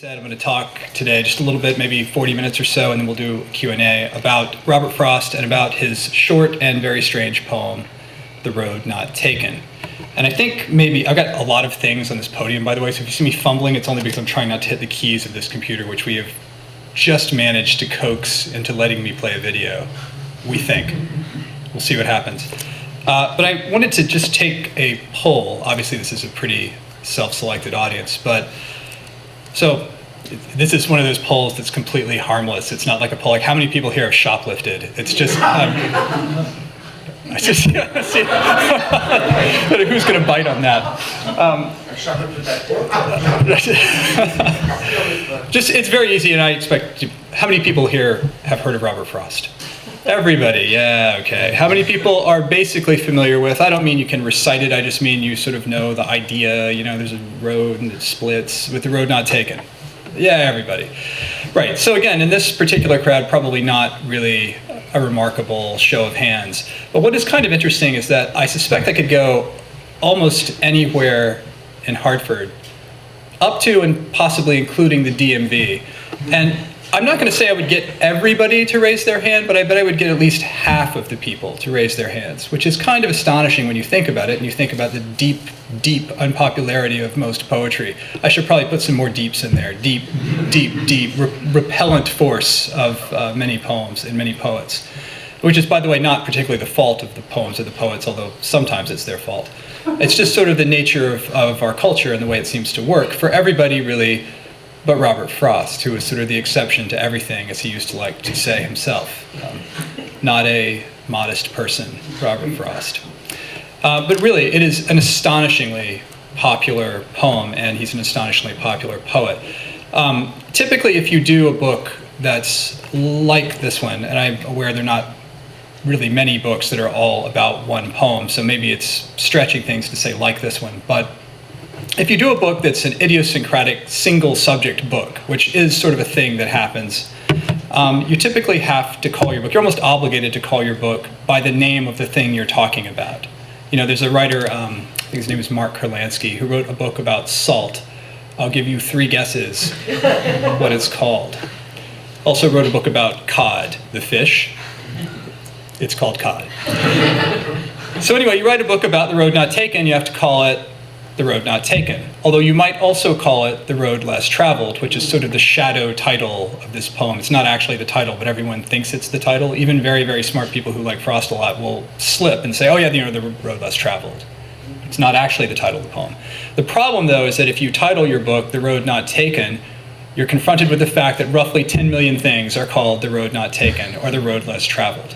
I'm going to talk today just a little bit, maybe 40 minutes or so, and then we'll do a Q&A about Robert Frost and about his short and very strange poem, The Road Not Taken. And I think maybe, I've got a lot of things on this podium, by the way, so if you see me fumbling, it's only because I'm trying not to hit the keys of this computer, which we have just managed to coax into letting me play a video, we think. We'll see what happens. But I wanted to just take a poll. Obviously, this is a pretty self-selected audience, but so this is one of those polls that's completely harmless. It's not like a poll like how many people here have shoplifted. It's just, who's going to bite on that? Just it's very easy, and I expect. How many people here have heard of Robert Frost? Everybody, yeah, okay. How many people are basically familiar with, I don't mean you can recite it, I just mean you sort of know the idea, you know, there's a road and it splits with the road not taken. Yeah, everybody. Right, so again, in this particular crowd, probably not really a remarkable show of hands. But what is kind of interesting is that I suspect I could go almost anywhere in Hartford, up to and possibly including the DMV. And I'm not going to say I would get everybody to raise their hand, but I bet I would get at least half of the people to raise their hands, which is kind of astonishing when you think about it, and you think about the deep, deep unpopularity of most poetry. I should probably put some more deeps in there. Deep, deep, deep, repellent force of many poems and many poets, which is, by the way, not particularly the fault of the poems or the poets, although sometimes it's their fault. It's just sort of the nature of our culture and the way it seems to work for everybody, really, but Robert Frost, who was sort of the exception to everything, as he used to like to say himself. Not a modest person, Robert Frost. But really, it is an astonishingly popular poem, and he's an astonishingly popular poet. Typically, if you do a book that's like this one, and I'm aware there are not really many books that are all about one poem, so maybe it's stretching things to say like this one, but if you do a book that's an idiosyncratic single subject book, which is sort of a thing that happens, you typically have to call your book, you're almost obligated to call your book by the name of the thing you're talking about. You know, there's a writer, I think his name is Mark Kurlansky, who wrote a book about salt. I'll give you 3 guesses what it's called. Also wrote a book about cod, the fish. It's called cod. So anyway, you write a book about the road not taken, you have to call it The Road Not Taken. Although you might also call it The Road Less Traveled, which is sort of the shadow title of this poem. It's not actually the title, but everyone thinks it's the title. Even very, very smart people who like Frost a lot will slip and say, oh yeah, you know, The Road Less Traveled. It's not actually the title of the poem. The problem, though, is that if you title your book The Road Not Taken, you're confronted with the fact that roughly 10 million things are called The Road Not Taken or The Road Less Traveled.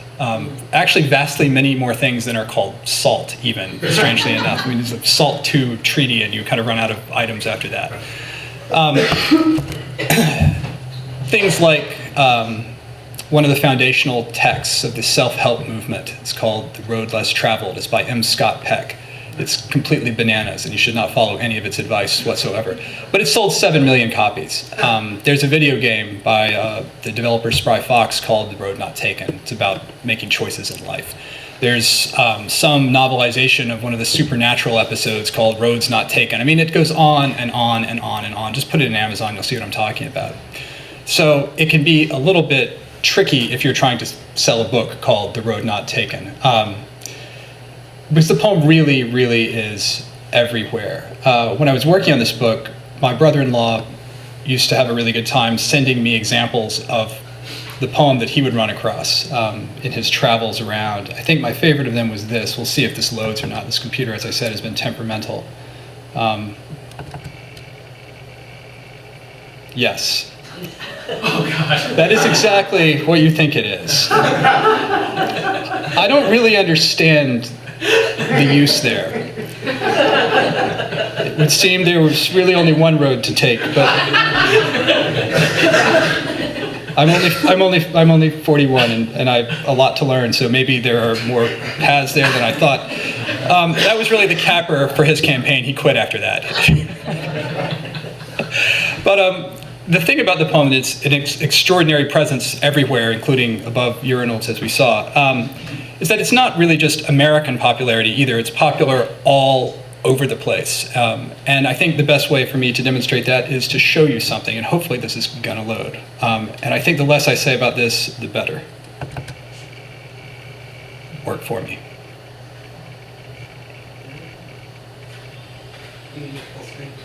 Actually, vastly many more things than are called salt, even, strangely enough. I mean, there's a SALT II treaty, and you kind of run out of items after that. Things like one of the foundational texts of the self-help movement. It's called The Road Less Traveled. It's by M. Scott Peck. It's completely bananas, and you should not follow any of its advice whatsoever. But it sold 7 million copies. There's a video game by the developer Spry Fox called The Road Not Taken. It's about making choices in life. There's some novelization of one of the Supernatural episodes called Roads Not Taken. I mean, it goes on and on and on and on. Just put it in Amazon, you'll see what I'm talking about. So it can be a little bit tricky if you're trying to sell a book called The Road Not Taken. Because the poem really, really is everywhere. When I was working on this book, my brother-in-law used to have a really good time sending me examples of the poem that he would run across in his travels around. I think my favorite of them was this. We'll see if this loads or not. This computer, as I said, has been temperamental. Yes. Oh, God. That is exactly what you think it is. I don't really understand the use there. It would seem there was really only one road to take, but I'm only 41 and I have a lot to learn, so maybe there are more paths there than I thought. That was really the capper for his campaign. He quit after that. But the thing about the poem is its extraordinary presence everywhere, including above urinals, as we saw. Is that it's not really just American popularity either. It's popular all over the place. And I think the best way for me to demonstrate that is to show you something, and hopefully this is gonna load. And I think the less I say about this, the better. Work for me.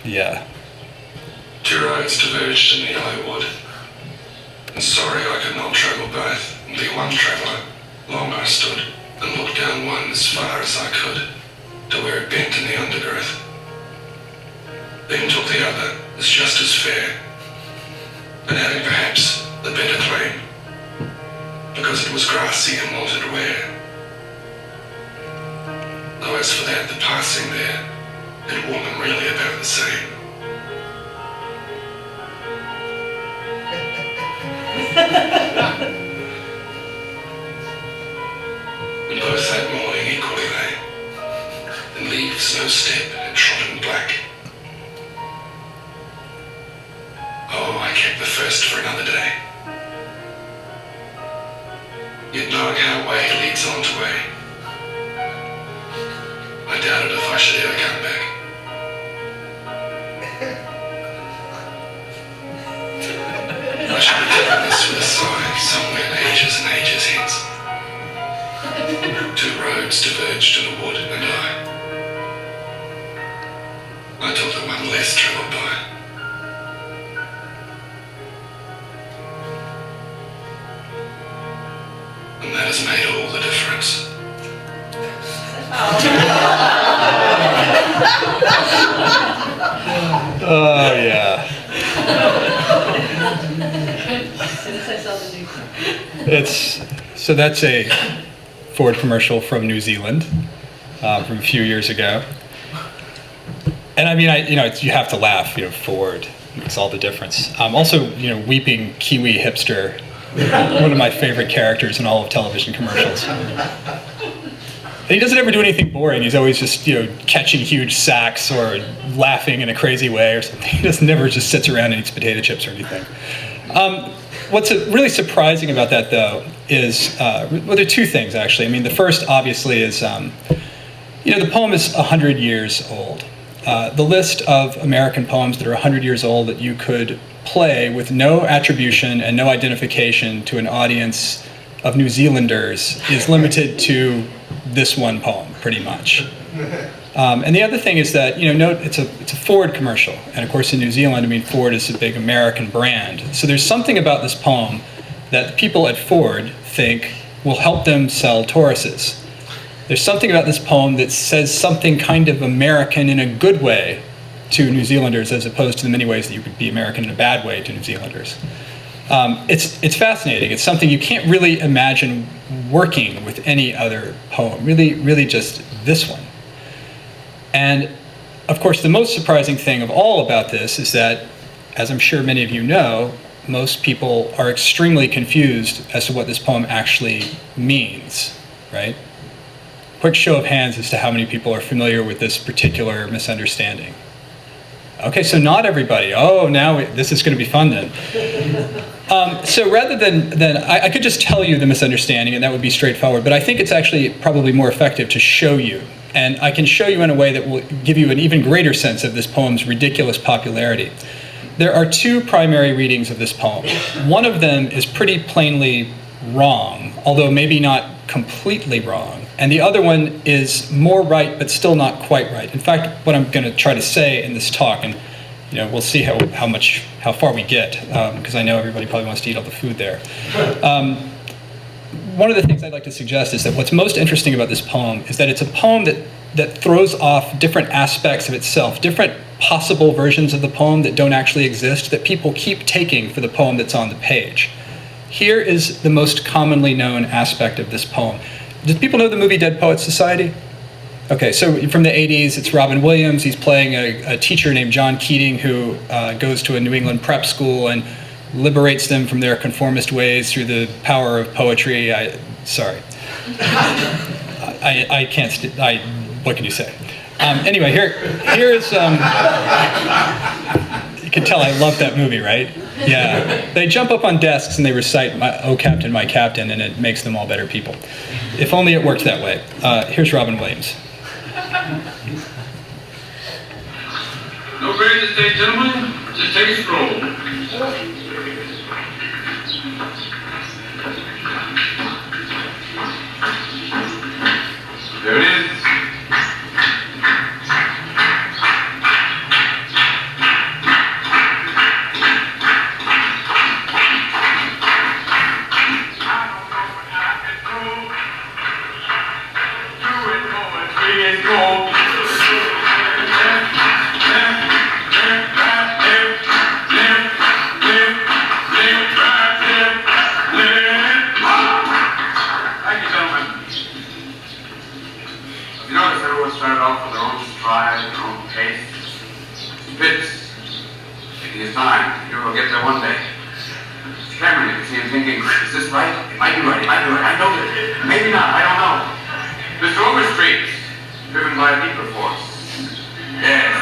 Yeah. Two roads diverged in the yellow wood, and sorry I could not travel both, and be one traveller. Long I stood, and looked down one as far as I could, to where it bent in the undergrowth. Then took the other as just as fair, and having perhaps the better claim, because it was grassy and wanted wear. Though as for that, the passing there, it woman really about the same. And both that morning equally lay, and leaves no step and trodden black. Oh, I kept the first for another day, yet knowing how way leads on to way, I doubted if I should ever come back. I should have given this with a sigh somewhere ages and ages hence. Two roads diverged in a wood, and I took the one less travelled by. And that has made all the difference. Oh, yeah. So that's a Ford commercial from New Zealand from a few years ago. And I mean, you have to laugh, Ford makes all the difference. Also, weeping Kiwi hipster, one of my favorite characters in all of television commercials. And he doesn't ever do anything boring. He's always just, catching huge sacks or laughing in a crazy way or something. He just never just sits around and eats potato chips or anything. What's really surprising about that, though, is, there are two things, actually. I mean, the first, obviously, is, the poem is 100 years old. The list of American poems that are 100 years old that you could play with no attribution and no identification to an audience of New Zealanders is limited to this one poem, pretty much. And the other thing is that, note it's a Ford commercial. And of course in New Zealand, Ford is a big American brand. So there's something about this poem that the people at Ford think will help them sell Tauruses. There's something about this poem that says something kind of American in a good way to New Zealanders, as opposed to the many ways that you could be American in a bad way to New Zealanders. It's fascinating. It's something you can't really imagine working with any other poem, really just this one. And of course, the most surprising thing of all about this is that, as I'm sure many of you know, most people are extremely confused as to what this poem actually means, right? Quick show of hands as to how many people are familiar with this particular misunderstanding. Okay, so not everybody. Oh, now this is going to be fun then. So rather than I could just tell you the misunderstanding and that would be straightforward, but I think it's actually probably more effective to show you. And I can show you in a way that will give you an even greater sense of this poem's ridiculous popularity. There are two primary readings of this poem. One of them is pretty plainly wrong, although maybe not completely wrong. And the other one is more right, but still not quite right. In fact, what I'm going to try to say in this talk, and we'll see how far we get, because I know everybody probably wants to eat all the food there. One of the things I'd like to suggest is that what's most interesting about this poem is that it's a poem that throws off different aspects of itself, different possible versions of the poem that don't actually exist, that people keep taking for the poem that's on the page. Here is the most commonly known aspect of this poem. Do people know the movie Dead Poets Society? Okay, so from the 80s, it's Robin Williams. He's playing a teacher named John Keating who goes to a New England prep school and liberates them from their conformist ways through the power of poetry. Sorry. I can't, what can you say? Anyway, here is, you can tell I love that movie, right? Yeah. They jump up on desks and they recite, "Oh, Captain, my Captain," and it makes them all better people. If only it worked that way. Here's Robin Williams. hesitate, gentlemen. Just take a stroll. There it is. Started off with their own stride, their own pace. Spitz, taking his time. He will get there one day. Mr. Cameron, you can see him thinking, is this right? It might be right, it might be right. I know that. Maybe not, I don't know. Mr. Overstreet, driven by a deeper force. Yes.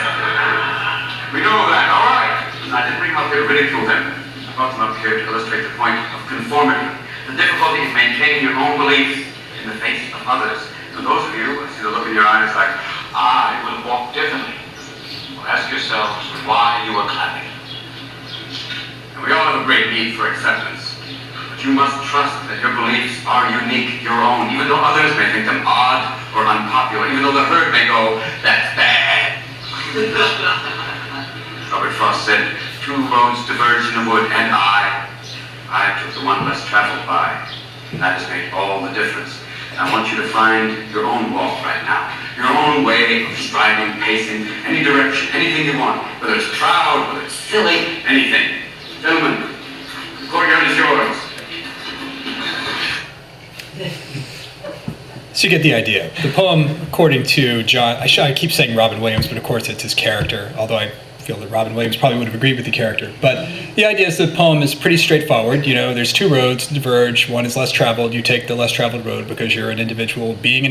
We know that, all right. I didn't bring them up here to ridicule them. I brought them up here to illustrate the point of conformity. The difficulty in maintaining your own beliefs in the face of others. For those of you, I see the look in your eyes like, I will walk differently. Well, ask yourselves why you are clapping. And we all have a great need for acceptance. But you must trust that your beliefs are unique, your own, even though others may think them odd or unpopular, even though the herd may go, that's bad. Robert Frost said, 2 roads diverged in the wood, and I took the one less traveled by. And that has made all the difference. I want you to find your own walk right now. Your own way of striding, pacing, any direction, anything you want. Whether it's proud, whether it's silly, anything. Gentlemen, the courtyard is yours. So you get the idea. The poem, according to John, I keep saying Robin Williams, but of course it's his character, although I feel that Robin Williams probably would have agreed with the character. But the idea is the poem is pretty straightforward. You know, there's 2 roads diverge. One is less traveled. You take the less traveled road because you're an individual, being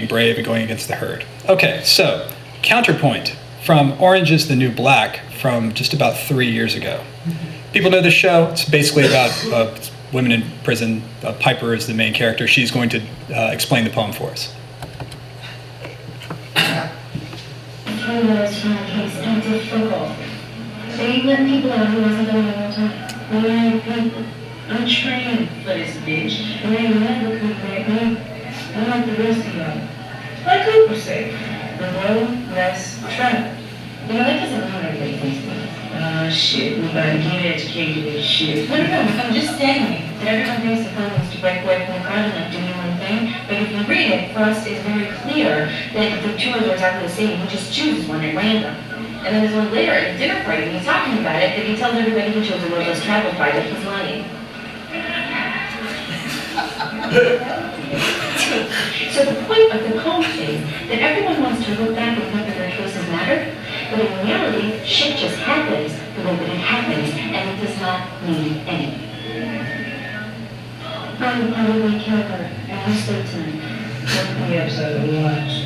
brave and going against the herd. Okay, so counterpoint from Orange is the New Black from just about 3 years ago. People know this show. It's basically about women in prison. Piper is the main character. She's going to explain the poem for us. It's difficult. They let people out who wasn't doing it all the time. We ain't people. I'm trained for this bitch. And they never could make me. I like the rest of y'all. Like Cooper said, the road less traveled. You know, that doesn't mean everybody thinks that. Shit, we gotta get educated and shit. No, I'm just saying that everyone thinks the goal is to break away from the crowd and like do your own thing. But if you read it, Frost is very clear that the 2 are exactly the same. He just chooses one at random. And then there's one later at a dinner party when he's talking about it that he tells everybody he chose the road less traveled by that he's lying. So the point of the poem is that everyone wants to look back and think that their choices matter, but in reality, shit just happens the way that it happens, and it does not mean anything. I probably killed her, and I sleep tonight. What's the episode we watched?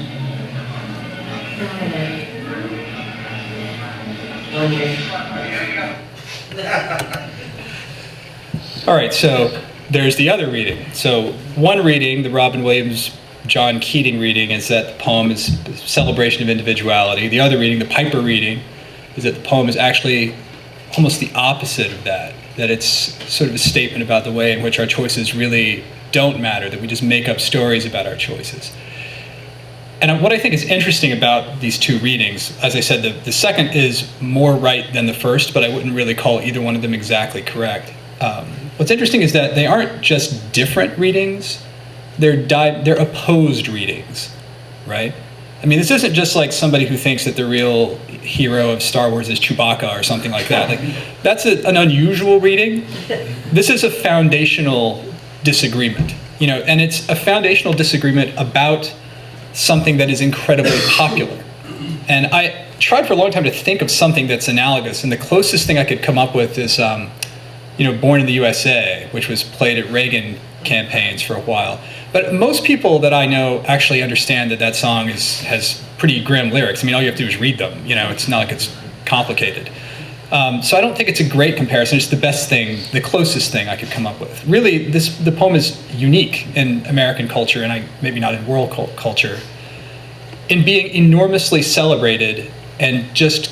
All right, so there's the other reading. So one reading, the Robin Williams, John Keating reading, is that the poem is a celebration of individuality. The other reading, the Piper reading, is that the poem is actually almost the opposite of that, that it's sort of a statement about the way in which our choices really don't matter, that we just make up stories about our choices. And what I think is interesting about these 2 readings, as I said, the second is more right than the first, but I wouldn't really call either one of them exactly correct. What's interesting is that they aren't just different readings, they're opposed readings, right? I mean, this isn't just like somebody who thinks that the real hero of Star Wars is Chewbacca or something like that. Like, that's an unusual reading. This is a foundational disagreement, you know, and it's a foundational disagreement about something that is incredibly popular. And I tried for a long time to think of something that's analogous, and the closest thing I could come up with is, Born in the USA, which was played at Reagan campaigns for a while. But most people that I know actually understand that song has pretty grim lyrics. I mean, all you have to do is read them. You know, it's not like it's complicated. So I don't think it's a great comparison. It's the best thing, the closest thing I could come up with. Really, the poem is unique in American culture, and maybe not in world culture, in being enormously celebrated and just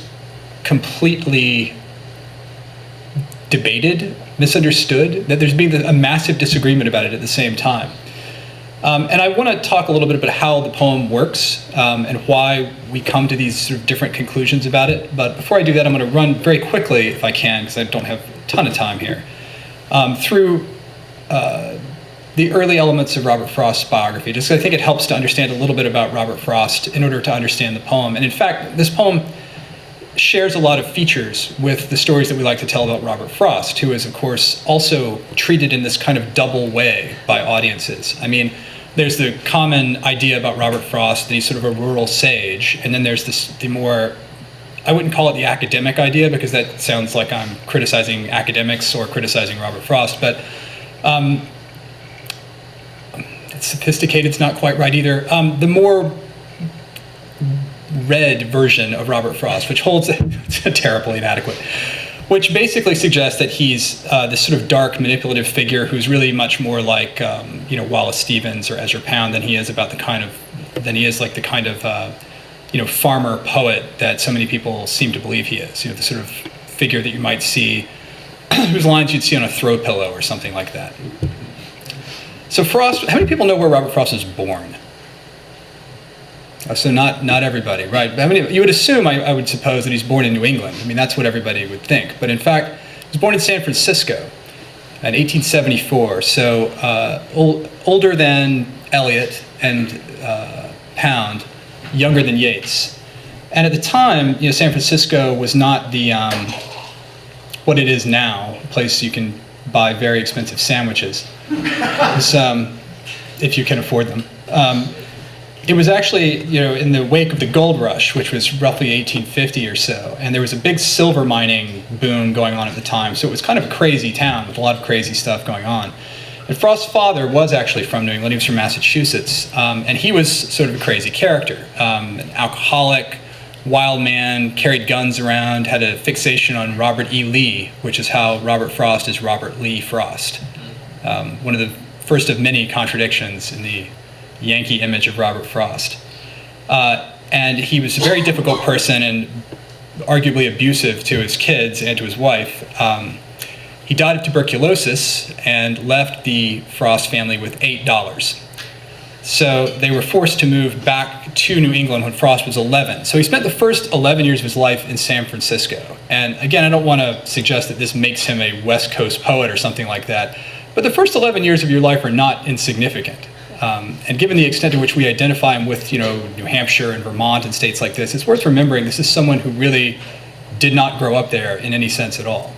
completely debated, misunderstood, that there's been a massive disagreement about it at the same time. And I want to talk a little bit about how the poem works and why we come to these sort of different conclusions about it. But before I do that, I'm going to run very quickly, if I can, because I don't have a ton of time here, through the early elements of Robert Frost's biography, just because I think it helps to understand a little bit about Robert Frost in order to understand the poem. And in fact, this poem shares a lot of features with the stories that we like to tell about Robert Frost, who is, of course, also treated in this kind of double way by audiences. I mean, there's the common idea about Robert Frost that he's sort of a rural sage, and then there's the more, I wouldn't call it the academic idea, because that sounds like I'm criticizing academics or criticizing Robert Frost, but sophisticated's not quite right either. The more read version of Robert Frost, which holds terribly inadequate, which basically suggests that he's this sort of dark, manipulative figure who's really much more like Wallace Stevens or Ezra Pound than he is like the kind of farmer poet that so many people seem to believe he is. The sort of figure that you might see, whose lines you'd see on a throw pillow or something like that. So Frost, how many people know where Robert Frost was born? So not everybody, right? I mean, you would assume, I would suppose, that he's born in New England. I mean, that's what everybody would think. But in fact, he was born in San Francisco in 1874. So older than Eliot and Pound, younger than Yeats. And at the time, San Francisco was not the what it is now, a place you can buy very expensive sandwiches, if you can afford them. It was actually, in the wake of the gold rush, which was roughly 1850 or so, and there was a big silver mining boom going on at the time, so it was kind of a crazy town with a lot of crazy stuff going on. And Frost's father was actually from New England. He was from Massachusetts, and he was sort of a crazy character, an alcoholic, wild man, carried guns around, had a fixation on Robert E. Lee, which is how Robert Frost is Robert Lee Frost. One of the first of many contradictions in the Yankee image of Robert Frost. And he was a very difficult person and arguably abusive to his kids and to his wife. He died of tuberculosis and left the Frost family with $8. So they were forced to move back to New England when Frost was 11. So he spent the first 11 years of his life in San Francisco. And again, I don't want to suggest that this makes him a West Coast poet or something like that, but the first 11 years of your life are not insignificant. And given the extent to which we identify him with, New Hampshire and Vermont and states like this, it's worth remembering this is someone who really did not grow up there in any sense at all.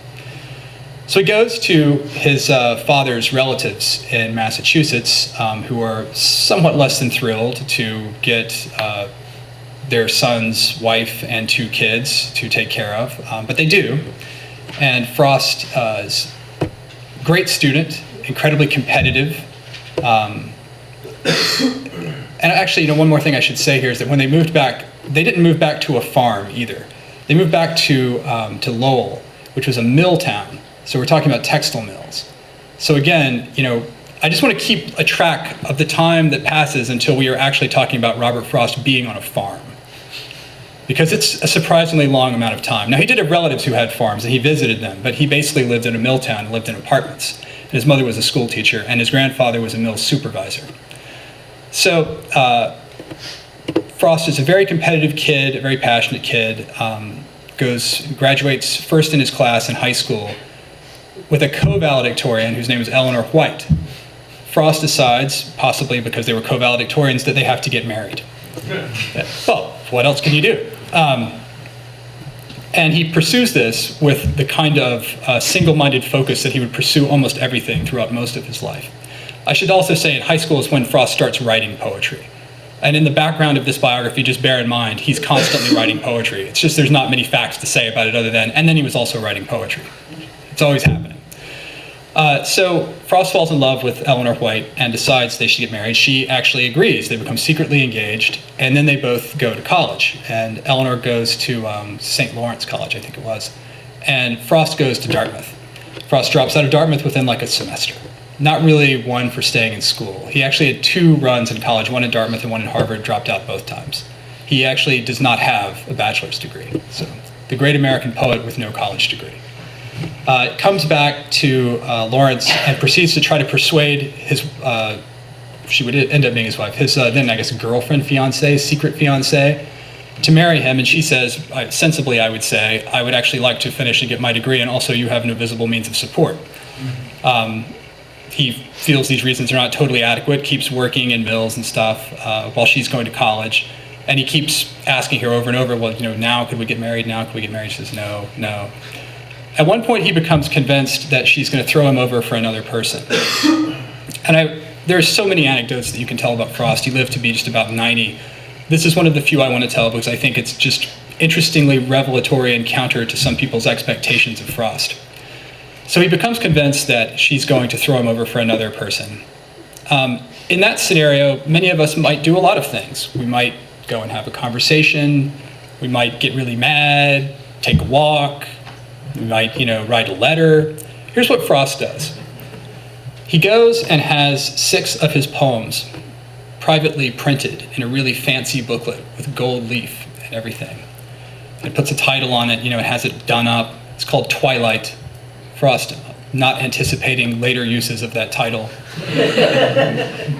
So he goes to his father's relatives in Massachusetts, who are somewhat less than thrilled to get their son's wife and 2 kids to take care of, but they do. And Frost is a great student, incredibly competitive. And actually, one more thing I should say here is that when they moved back, they didn't move back to a farm either. They moved back to Lowell, which was a mill town. So we're talking about textile mills. So again, I just want to keep a track of the time that passes until we are actually talking about Robert Frost being on a farm, because it's a surprisingly long amount of time. Now, he did have relatives who had farms, and he visited them, but he basically lived in a mill town and lived in apartments. And his mother was a school teacher, and his grandfather was a mill supervisor. So Frost is a very competitive kid, a very passionate kid, graduates first in his class in high school with a co-valedictorian whose name is Eleanor White. Frost decides, possibly because they were co-valedictorians, that they have to get married. Well, what else can you do? And he pursues this with the kind of single-minded focus that he would pursue almost everything throughout most of his life. I should also say in high school is when Frost starts writing poetry. And in the background of this biography, just bear in mind, he's constantly writing poetry. It's just there's not many facts to say about it other than, and then he was also writing poetry. It's always happening. So Frost falls in love with Eleanor White and decides they should get married. She actually agrees. They become secretly engaged, and then they both go to college. And Eleanor goes to St. Lawrence College, I think it was. And Frost goes to Dartmouth. Frost drops out of Dartmouth within like a semester. Not really one for staying in school. He actually had 2 runs in college, one in Dartmouth and one in Harvard, dropped out both times. He actually does not have a bachelor's degree. So the great American poet with no college degree. Comes back to Lawrence and proceeds to try to persuade his, she would end up being his wife, his then I guess girlfriend, fiance, secret fiance, to marry him. And she says, sensibly I would say, I would actually like to finish and get my degree, and also you have no visible means of support. He feels these reasons are not totally adequate, keeps working in mills and stuff while she's going to college. And he keeps asking her over and over, well, now could we get married? Now could we get married? She says, no, no. At one point, he becomes convinced that she's going to throw him over for another person. And there's so many anecdotes that you can tell about Frost. He lived to be just about 90. This is one of the few I want to tell because I think it's just interestingly revelatory and counter to some people's expectations of Frost. So he becomes convinced that she's going to throw him over for another person. In that scenario, many of us might do a lot of things. We might go and have a conversation. We might get really mad, take a walk. We might, write a letter. Here's what Frost does. He goes and has 6 of his poems privately printed in a really fancy booklet with gold leaf and everything. And puts a title on it, it has it done up. It's called Twilight. Frost, not anticipating later uses of that title.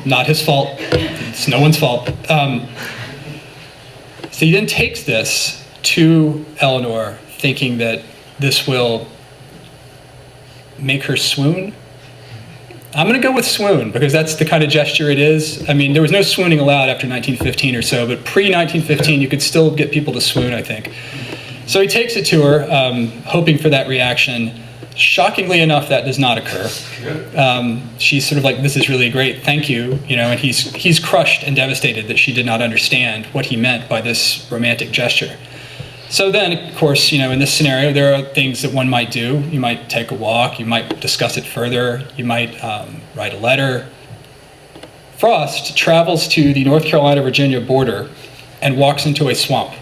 Not his fault. It's no one's fault. So he then takes this to Eleanor, thinking that this will make her swoon. I'm going to go with swoon because that's the kind of gesture it is. I mean, there was no swooning allowed after 1915 or so, but pre-1915 you could still get people to swoon, I think. So he takes it to her, hoping for that reaction. Shockingly enough, that does not occur. She's sort of like, this is really great, thank you, and he's crushed and devastated that she did not understand what he meant by this romantic gesture. So then, of course, in this scenario, there are things that one might do. You might take a walk, you might discuss it further, you might write a letter. Frost travels to the North Carolina-Virginia border and walks into a swamp.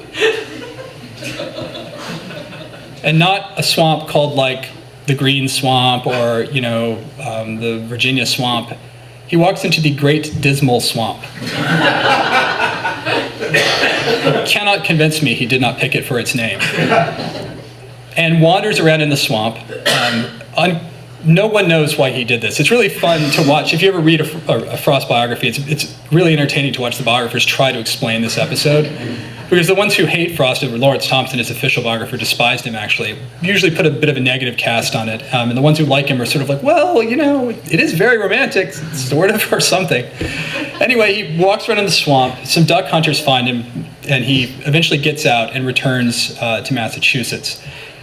And not a swamp called like the Green Swamp or, the Virginia Swamp. He walks into the Great Dismal Swamp. Cannot convince me he did not pick it for its name. And wanders around in the swamp. No one knows why he did this. It's really fun to watch. If you ever read a Frost biography, it's really entertaining to watch the biographers try to explain this episode. Because the ones who hate Frost, Lawrence Thompson, his official biographer, despised him actually, usually put a bit of a negative cast on it. And the ones who like him are sort of like, well, it is very romantic, sort of, or something. Anyway, he walks around in the swamp. Some duck hunters find him, and he eventually gets out and returns to Massachusetts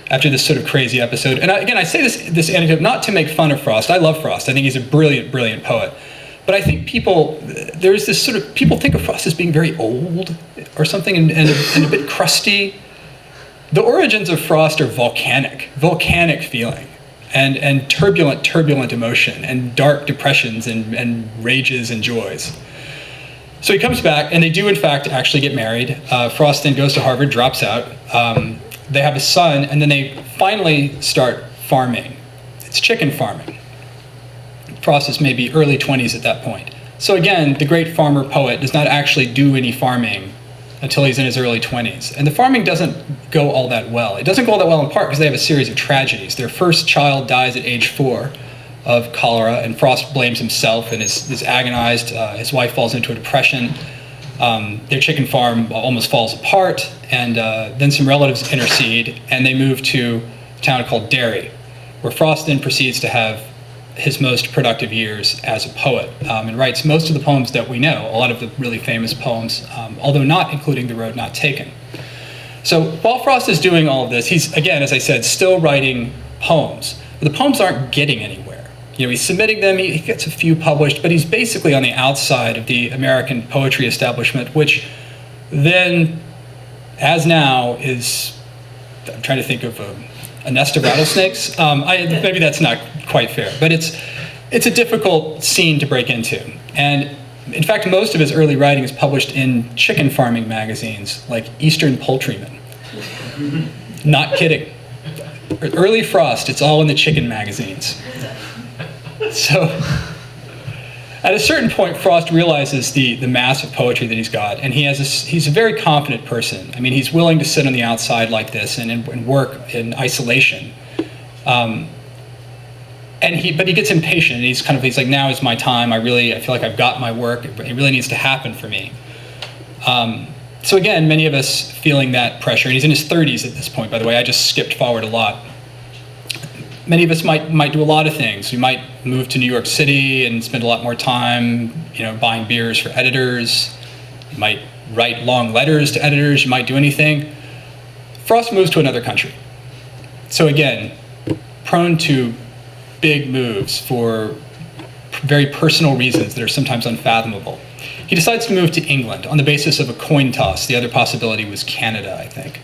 after this sort of crazy episode. And I say this anecdote not to make fun of Frost. I love Frost. I think he's a brilliant, brilliant poet. But I think people think of Frost as being very old or something and a bit crusty. The origins of Frost are volcanic feeling and turbulent emotion and dark depressions and rages and joys. So he comes back and they do in fact actually get married. Frost then goes to Harvard, drops out. They have a son and then they finally start farming. It's chicken farming. Frost is maybe early 20s at that point. So again, the great farmer poet does not actually do any farming until he's in his early 20s. And the farming doesn't go all that well. It doesn't go all that well in part because they have a series of tragedies. Their first child dies at age 4 of cholera, and Frost blames himself and is agonized. His wife falls into a depression. Their chicken farm almost falls apart, and then some relatives intercede, and they move to a town called Derry, where Frost then proceeds to have his most productive years as a poet, and writes most of the poems that we know, a lot of the really famous poems, although not including The Road Not Taken. So while Frost is doing all of this, he's, again, as I said, still writing poems. But the poems aren't getting anywhere. He's submitting them, he gets a few published, but he's basically on the outside of the American poetry establishment, which then, as now, is, I'm trying to think of a nest of rattlesnakes. Maybe that's not quite fair, but it's a difficult scene to break into. And in fact, most of his early writing is published in chicken farming magazines like Eastern Poultryman. Not kidding. Early Frost, it's all in the chicken magazines. So At a certain point, Frost realizes the mass of poetry that he's got, and he's a very confident person. I mean, he's willing to sit on the outside like this and work in isolation. But he gets impatient, and he's like, now is my time. I feel like I've got my work. It really needs to happen for me. So again, many of us feeling that pressure, and he's in his 30s at this point, by the way. I just skipped forward a lot. Many of us might do a lot of things. We might move to New York City and spend a lot more time, buying beers for editors. You might write long letters to editors. You might do anything. Frost moves to another country. So again, prone to big moves for very personal reasons that are sometimes unfathomable. He decides to move to England on the basis of a coin toss. The other possibility was Canada, I think.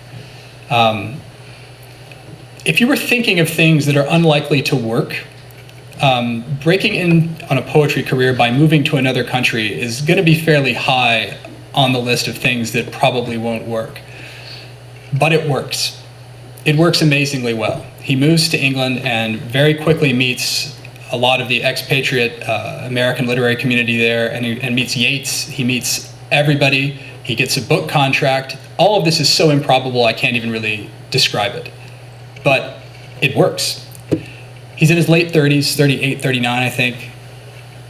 If you were thinking of things that are unlikely to work, breaking in on a poetry career by moving to another country is going to be fairly high on the list of things that probably won't work. But it works. It works amazingly well. He moves to England and very quickly meets a lot of the expatriate American literary community there, and meets Yeats. He meets everybody. He gets a book contract. All of this is so improbable I can't even really describe it. But it works. He's in his late 30s, 38, 39, I think.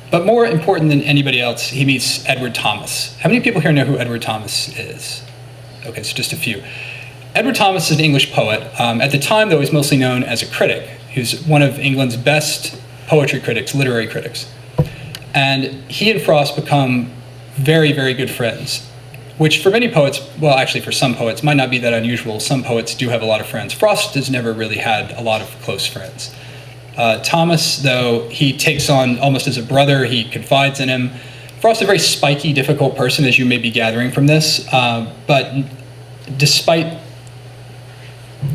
But more important than anybody else, he meets Edward Thomas. How many people here know who Edward Thomas is? Okay, so just a few. Edward Thomas is an English poet. At the time, though, he was mostly known as a critic. He was one of England's best poetry critics, literary critics. And he and Frost become very, very good friends, which for many poets, well, actually for some poets, might not be that unusual. Some poets do have a lot of friends. Frost has never really had a lot of close friends. Thomas, though, he takes on almost as a brother. He confides in him. Frost is a very spiky, difficult person, as you may be gathering from this. But despite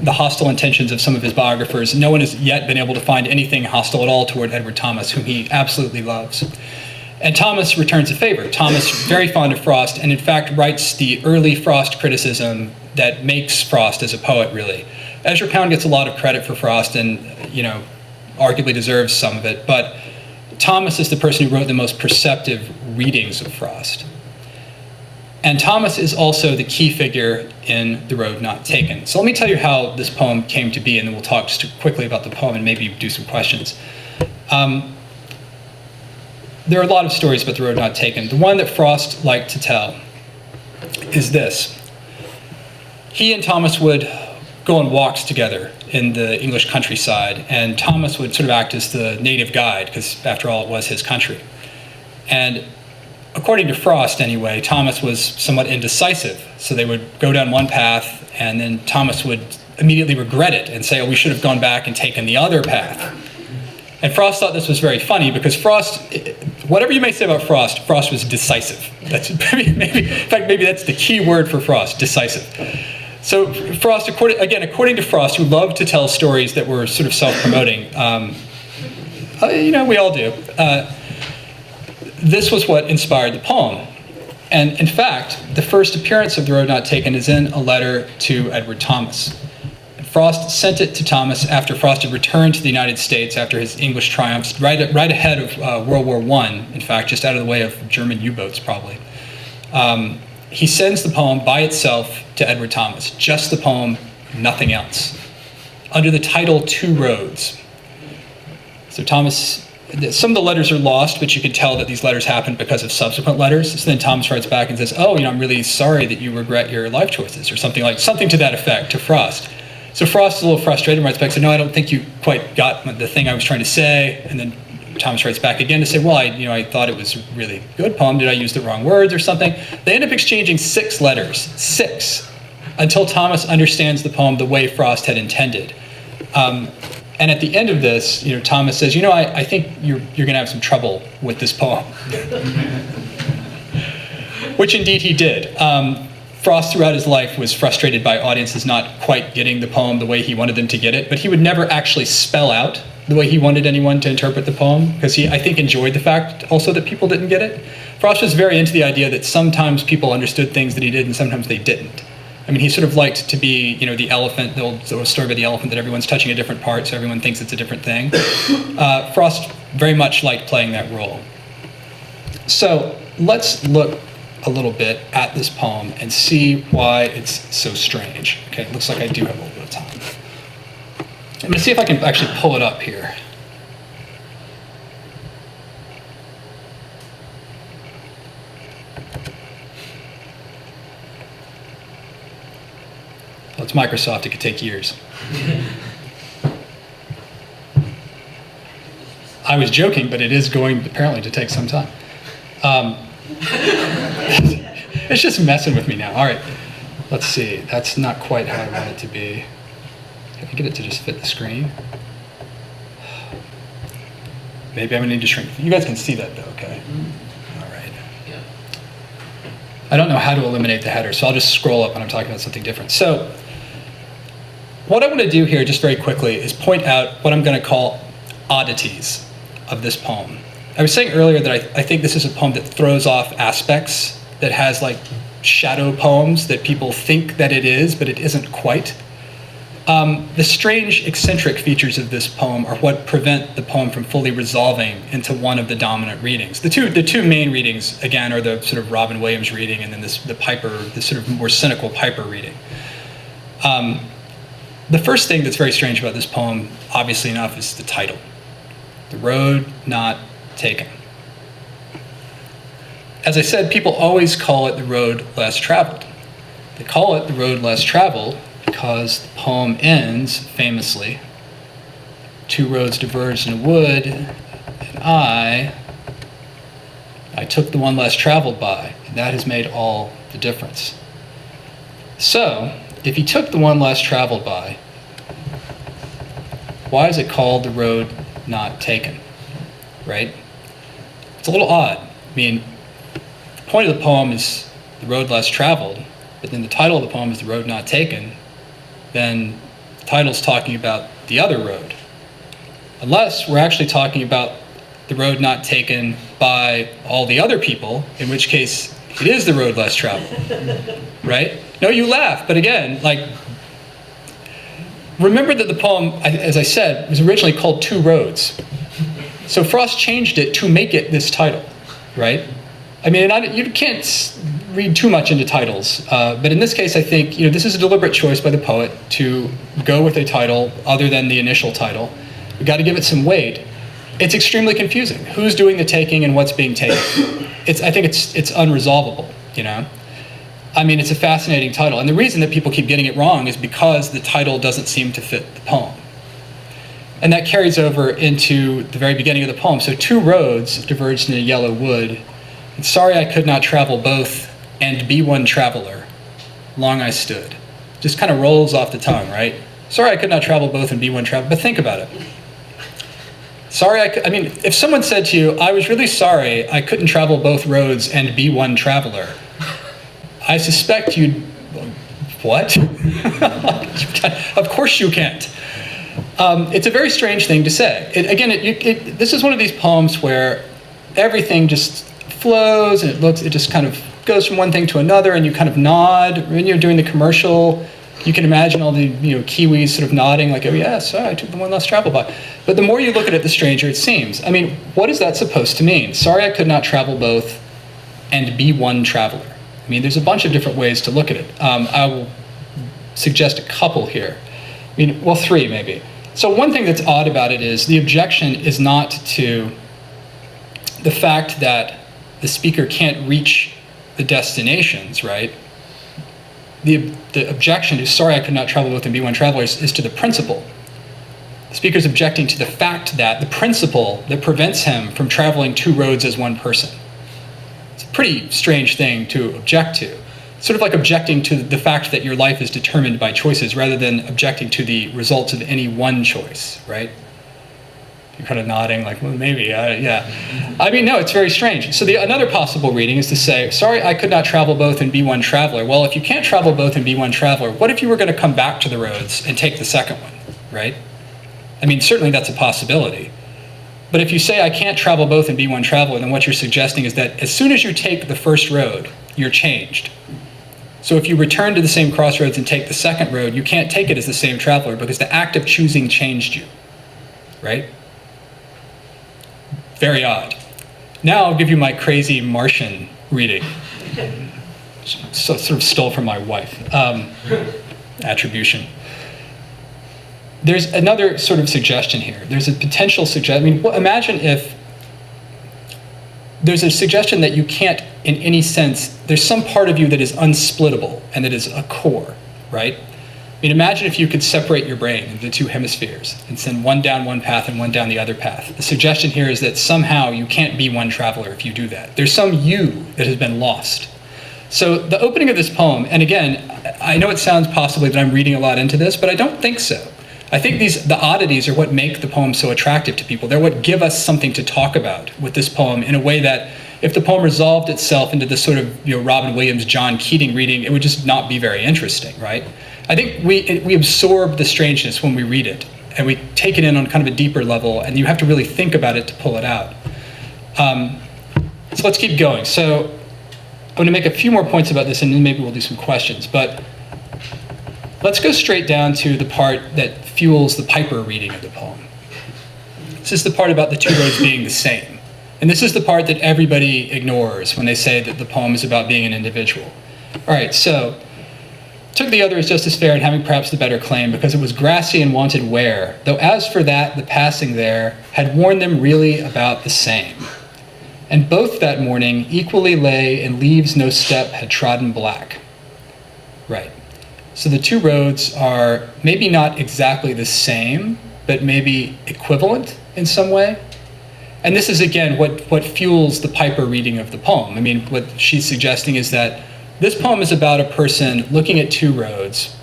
the hostile intentions of some of his biographers, no one has yet been able to find anything hostile at all toward Edward Thomas, whom he absolutely loves. And Thomas returns a favor. Thomas, very fond of Frost, and in fact writes the early Frost criticism that makes Frost as a poet, really. Ezra Pound gets a lot of credit for Frost and, arguably deserves some of it, but Thomas is the person who wrote the most perceptive readings of Frost. And Thomas is also the key figure in The Road Not Taken. So let me tell you how this poem came to be, and then we'll talk just quickly about the poem and maybe do some questions. There are a lot of stories about The Road Not Taken. The one that Frost liked to tell is this. He and Thomas would go on walks together in the English countryside, and Thomas would sort of act as the native guide, because after all, it was his country. And according to Frost, anyway, Thomas was somewhat indecisive. So they would go down one path, and then Thomas would immediately regret it and say, oh, we should have gone back and taken the other path. And Frost thought this was very funny because Frost, whatever you may say about Frost, Frost was decisive. That's maybe that's the key word for Frost, decisive. So Frost, according to Frost, who loved to tell stories that were sort of self-promoting, we all do. This was what inspired the poem. And in fact, the first appearance of The Road Not Taken is in a letter to Edward Thomas. Frost sent it to Thomas after Frost had returned to the United States after his English triumphs, right ahead of World War I, in fact, just out of the way of German U-boats, probably. He sends the poem by itself to Edward Thomas, just the poem, nothing else, under the title Two Roads. So Thomas, some of the letters are lost, but you can tell that these letters happened because of subsequent letters. So then Thomas writes back and says, oh, I'm really sorry that you regret your life choices, or something to that effect to Frost. So Frost is a little frustrated and writes back and says, no, I don't think you quite got the thing I was trying to say. And then Thomas writes back again to say, well, I thought it was a really good poem. Did I use the wrong words or something? They end up exchanging 6 letters, 6, until Thomas understands the poem the way Frost had intended. And at the end of this, Thomas says, I think you're going to have some trouble with this poem. Which indeed he did. Frost throughout his life was frustrated by audiences not quite getting the poem the way he wanted them to get it, but he would never actually spell out the way he wanted anyone to interpret the poem, because he, I think, enjoyed the fact also that people didn't get it. Frost was very into the idea that sometimes people understood things that he did and sometimes they didn't. I mean, he sort of liked to be, the elephant, the old story about the elephant, that everyone's touching a different part, so everyone thinks it's a different thing. Frost very much liked playing that role. So let's look a little bit at this poem and see why it's so strange. Okay, it looks like I do have a little bit of time. I'm going to see if I can actually pull it up here. Well, it's Microsoft, it could take years. I was joking, but it is going apparently to take some time. It's just messing with me now. All right, let's see. That's not quite how I want it to be. Can I get it to just fit the screen? Maybe I'm gonna need to shrink. You guys can see that though, okay? All right. I don't know how to eliminate the header, so I'll just scroll up when I'm talking about something different. So what I want to do here, just very quickly, is point out what I'm going to call oddities of this poem. I was saying earlier that I think this is a poem that throws off aspects, that has like shadow poems that people think that it is, but it isn't quite. The strange, eccentric features of this poem are what prevent the poem from fully resolving into one of the dominant readings. The two main readings, again, are the sort of Robin Williams reading and then the sort of more cynical Piper reading. The first thing that's very strange about this poem, obviously enough, is the title. The Road Not Taken. As I said, people always call it the road less traveled. They call it the road less traveled because the poem ends famously, two roads diverged in a wood, and I took the one less traveled by, and that has made all the difference. So, if you took the one less traveled by, why is it called the road not taken, right? It's a little odd. I mean, the point of the poem is the road less traveled, but then the title of the poem is the road not taken, then the title's talking about the other road. Unless we're actually talking about the road not taken by all the other people, in which case it is the road less traveled, right? No, you laugh, but again, like, remember that the poem, as I said, was originally called Two Roads. So Frost changed it to make it this title, right? I mean, you can't read too much into titles, but in this case, I think this is a deliberate choice by the poet to go with a title other than the initial title. We've got to give it some weight. It's extremely confusing. Who's doing the taking and what's being taken? I think it's unresolvable, I mean, it's a fascinating title. And the reason that people keep getting it wrong is because the title doesn't seem to fit the poem. And that carries over into the very beginning of the poem. So two roads diverged in a yellow wood. And sorry I could not travel both and be one traveler. Long I stood. Just kind of rolls off the tongue, right? Sorry I could not travel both and be one traveler. But think about it. I mean, if someone said to you, I was really sorry I couldn't travel both roads and be one traveler, I suspect you'd, what? Of course you can't. It's a very strange thing to say. This is one of these poems where everything just flows and it just kind of goes from one thing to another, and you kind of nod. When you're doing the commercial, you can imagine all the Kiwis sort of nodding like, oh yes, I took the one less traveled by. But the more you look at it, the stranger it seems. I mean, what is that supposed to mean? Sorry I could not travel both and be one traveler. I mean, there's a bunch of different ways to look at it. I will suggest a couple here. I mean, well, three maybe. So one thing that's odd about it is the objection is not to the fact that the speaker can't reach the destinations, right? The objection to, sorry I could not travel both and be one traveler, is to the principle. The speaker's objecting to the fact that the principle that prevents him from traveling two roads as one person. It's a pretty strange thing to object to. It's sort of like objecting to the fact that your life is determined by choices rather than objecting to the results of any one choice, right? You're kind of nodding like, well, maybe, yeah. I mean, no, it's very strange. So another possible reading is to say, sorry, I could not travel both and be one traveler. Well, if you can't travel both and be one traveler, what if you were going to come back to the roads and take the second one, right? I mean, certainly that's a possibility. But if you say, I can't travel both and be one traveler, then what you're suggesting is that as soon as you take the first road, you're changed. So if you return to the same crossroads and take the second road, you can't take it as the same traveler because the act of choosing changed you, right? Very odd. Now I'll give you my crazy Martian reading. So sort of stole from my wife. Attribution. There's another sort of suggestion here. There's a potential suggestion. I mean, imagine if there's a suggestion that you can't, in any sense, there's some part of you that is unsplittable and that is a core, right? I mean, imagine if you could separate your brain into two hemispheres and send one down one path and one down the other path. The suggestion here is that somehow you can't be one traveler if you do that. There's some you that has been lost. So the opening of this poem, and again, I know it sounds possibly that I'm reading a lot into this, but I don't think so. I think the oddities are what make the poem so attractive to people. They're what give us something to talk about with this poem in a way that if the poem resolved itself into this sort of Robin Williams, John Keating reading, it would just not be very interesting, right? I think we absorb the strangeness when we read it, and we take it in on kind of a deeper level, and you have to really think about it to pull it out. So let's keep going. So I'm going to make a few more points about this, and then maybe we'll do some questions. But let's go straight down to the part that fuels the Piper reading of the poem. This is the part about the two roads being the same. And this is the part that everybody ignores when they say that the poem is about being an individual. All right, so took the other as just as fair and having perhaps the better claim, because it was grassy and wanted wear, though as for that, the passing there had worn them really about the same. And both that morning equally lay in leaves no step had trodden black. Right. So the two roads are maybe not exactly the same, but maybe equivalent in some way. And this is, again, what fuels the Piper reading of the poem. I mean, what she's suggesting is that this poem is about a person looking at two roads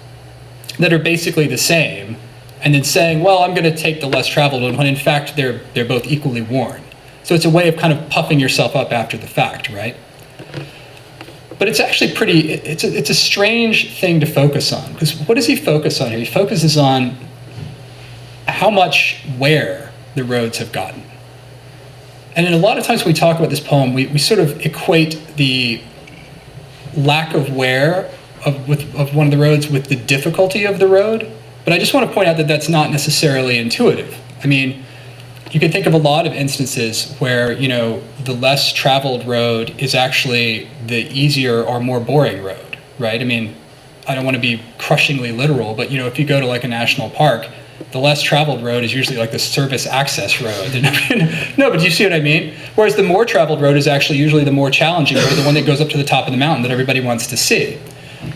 that are basically the same, and then saying, well, I'm going to take the less traveled one, when in fact they're both equally worn. So it's a way of kind of puffing yourself up after the fact, right? But it's actually it's a strange thing to focus on, because what does he focus on here? He focuses on how much wear the roads have gotten. And in a lot of times when we talk about this poem, we sort of equate the lack of wear of one of the roads with the difficulty of the road. But I just want to point out that that's not necessarily intuitive. I mean, you can think of a lot of instances where, the less traveled road is actually the easier or more boring road, right? I mean, I don't want to be crushingly literal, but, if you go to like a national park, the less traveled road is usually like the service access road. No, but you see what I mean? Whereas the more traveled road is actually usually the more challenging road, the one that goes up to the top of the mountain that everybody wants to see.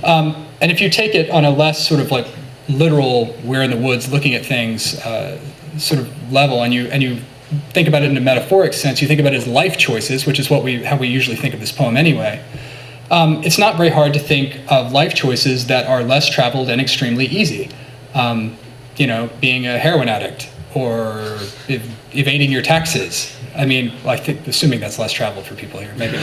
And if you take it on a less sort of like literal, we're in the woods looking at things sort of level, and you think about it in a metaphoric sense, you think about it as life choices, which is how we usually think of this poem anyway. It's not very hard to think of life choices that are less traveled and extremely easy. Being a heroin addict or evading your taxes. I mean, I think, assuming that's less traveled for people here, maybe.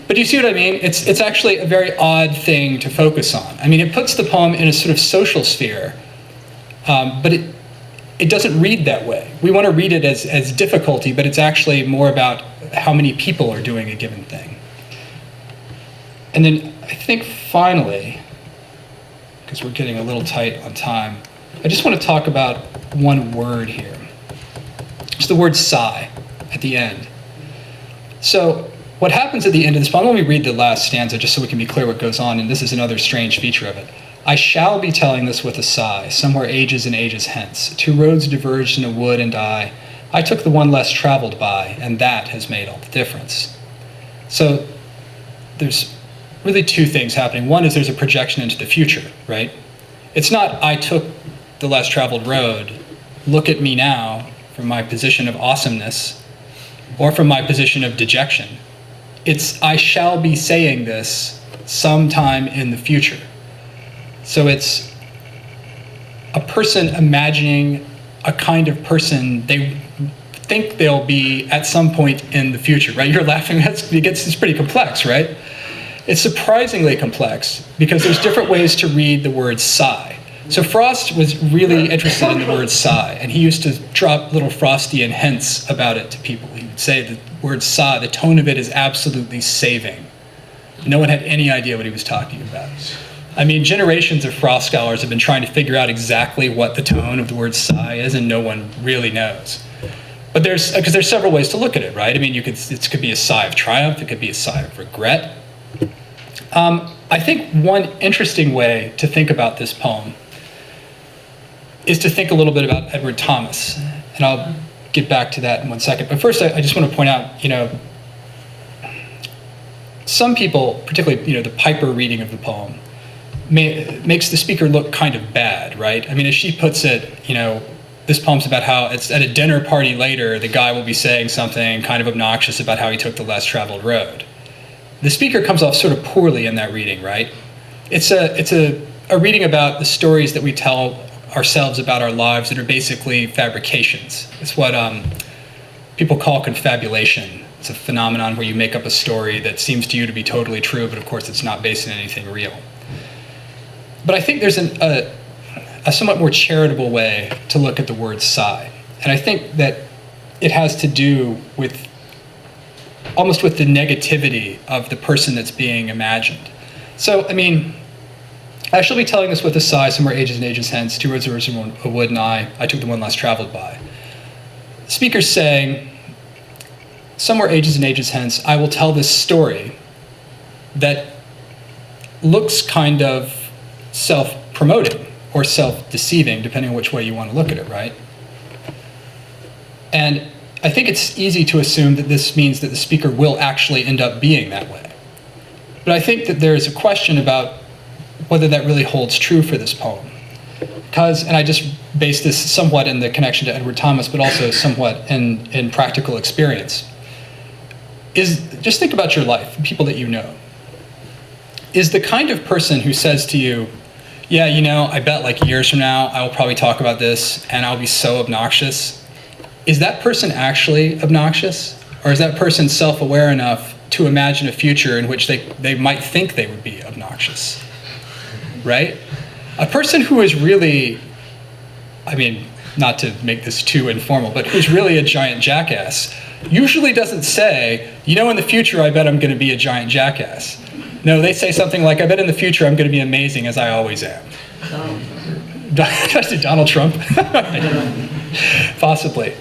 But do you see what I mean? It's actually a very odd thing to focus on. I mean, it puts the poem in a sort of social sphere, but it doesn't read that way. We want to read it as difficulty, but it's actually more about how many people are doing a given thing. And then I think finally, because we're getting a little tight on time, I just want to talk about one word here. It's the word sigh at the end. So what happens at the end of this poem, let me read the last stanza just so we can be clear what goes on, and this is another strange feature of it. I shall be telling this with a sigh, somewhere ages and ages hence. Two roads diverged in a wood, and I took the one less traveled by, and that has made all the difference. So there's really two things happening. One is there's a projection into the future, right? It's not I took the less traveled road, look at me now from my position of awesomeness or from my position of dejection. It's I shall be saying this sometime in the future. So it's a person imagining a kind of person they think they'll be at some point in the future, right? You're laughing, it's pretty complex, right? It's surprisingly complex because there's different ways to read the word sigh. So Frost was really interested in the word sigh, and he used to drop little Frostian hints about it to people. He would say the word sigh, the tone of it is absolutely saving. No one had any idea what he was talking about. I mean, generations of Frost scholars have been trying to figure out exactly what the tone of the word sigh is, and no one really knows. But because there's several ways to look at it, right? I mean, it could be a sigh of triumph, it could be a sigh of regret. I think one interesting way to think about this poem is to think a little bit about Edward Thomas, and I'll get back to that in 1 second. But first, I just want to point out, some people, particularly, the Piper reading of the poem, makes the speaker look kind of bad, right? I mean, as she puts it, this poem's about how it's at a dinner party later, the guy will be saying something kind of obnoxious about how he took the less traveled road. The speaker comes off sort of poorly in that reading, right? It's a reading about the stories that we tell ourselves about our lives that are basically fabrications. It's what people call confabulation. It's a phenomenon where you make up a story that seems to you to be totally true, but of course it's not based in anything real. But I think there's a somewhat more charitable way to look at the word sigh. And I think that it has to do with almost with the negativity of the person that's being imagined. So, I mean, I shall be telling this with a sigh, somewhere ages and ages hence, 2 roads, a river, a wood, and I took the one less traveled by. The speaker's saying, somewhere ages and ages hence, I will tell this story that looks kind of self-promoting or self-deceiving, depending on which way you want to look at it, right? And I think it's easy to assume that this means that the speaker will actually end up being that way. But I think that there is a question about whether that really holds true for this poem. Because, and I just base this somewhat in the connection to Edward Thomas, but also somewhat in practical experience, is just think about your life, people that you know. Is the kind of person who says to you, yeah, I bet like years from now, I will probably talk about this and I'll be so obnoxious. Is that person actually obnoxious? Or is that person self-aware enough to imagine a future in which they might think they would be obnoxious? Right? A person who is really, I mean, not to make this too informal, but who's really a giant jackass, usually doesn't say, in the future I bet I'm going to be a giant jackass. No, they say something like, I bet in the future I'm going to be amazing as I always am. Donald Trump? Possibly.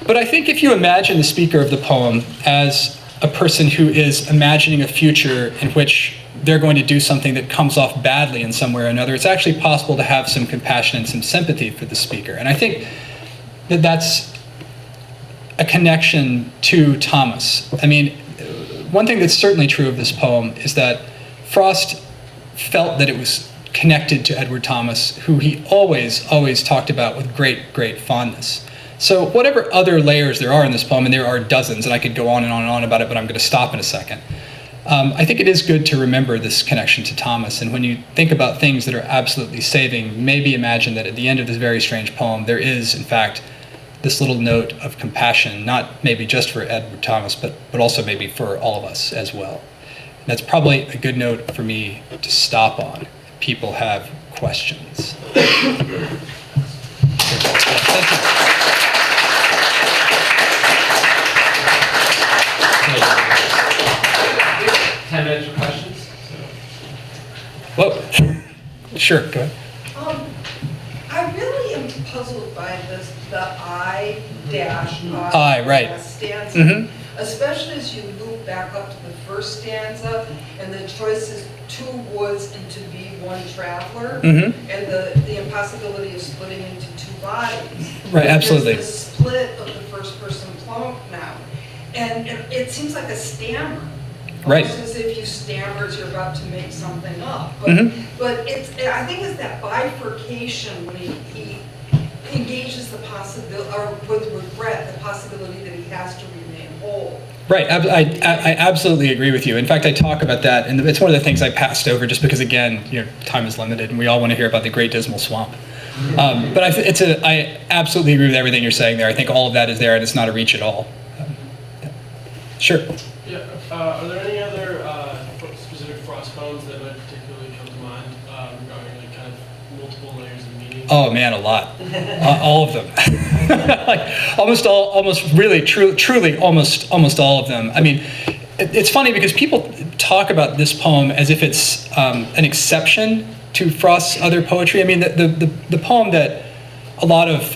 But I think if you imagine the speaker of the poem as a person who is imagining a future in which they're going to do something that comes off badly in some way or another, it's actually possible to have some compassion and some sympathy for the speaker. And I think that that's a connection to Thomas. I mean, one thing that's certainly true of this poem is that Frost felt that it was connected to Edward Thomas, who he always talked about with great fondness. So whatever other layers there are in this poem, and there are dozens, and I could go on and on and on about it, but I'm going to stop in a second. I think it is good to remember this connection to Thomas, and when you think about things that are absolutely saving, maybe imagine that at the end of this very strange poem, there is, in fact, this little note of compassion, not maybe just for Edward Thomas, but also maybe for all of us as well. And that's probably a good note for me to stop on. People have questions. Thank you. 10 minutes for questions. Whoa. Sure, go ahead. I really am puzzled by the I dash I, right. stanza, especially as you loop back up to the first stanza, and the choice is 2 woods and to be 1 traveler, and the impossibility of splitting into 2 bodies. Right, absolutely. There's the split of the first person pronoun, and it seems like a stammer. Right. Almost as if you stammer as you're about to make something up. But I think it's that bifurcation when he engages the possibility, or with regret, the possibility that he has to remain whole. Right, I absolutely agree with you. In fact, I talk about that, and it's one of the things I passed over just because, again, time is limited, and we all want to hear about the Great Dismal Swamp. But I absolutely agree with everything you're saying there. I think all of that is there, and it's not a reach at all. Sure. Yeah. Are there any other specific Frost poems that might particularly come to mind regarding like kind of multiple layers of meaning? Oh man, a lot. All of them. Like almost all of them. I mean, it's funny because people talk about this poem as if it's an exception to Frost's other poetry. I mean, the poem that a lot of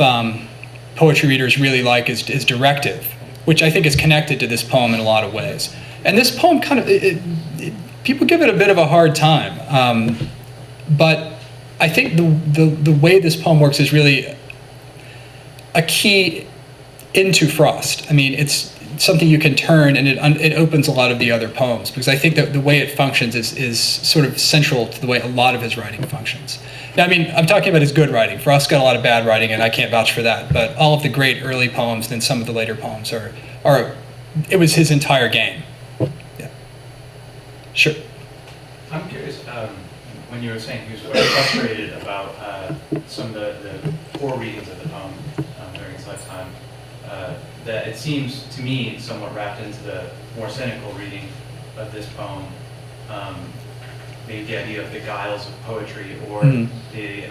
poetry readers really like is directive, which I think is connected to this poem in a lot of ways. And this poem kind of, people give it a bit of a hard time, but I think the way this poem works is really a key into Frost. I mean, it's something you can turn, and it opens a lot of the other poems, because I think that the way it functions is sort of central to the way a lot of his writing functions. Now, I mean, I'm talking about his good writing. Frost got a lot of bad writing, and I can't vouch for that, but all of the great early poems and some of the later poems it was his entire game. Yeah. Sure. I'm curious, when you were saying he was quite frustrated about some of the poor readings of the poem during his lifetime, that it seems to me somewhat wrapped into the more cynical reading of this poem, maybe the idea of the guiles of poetry, or the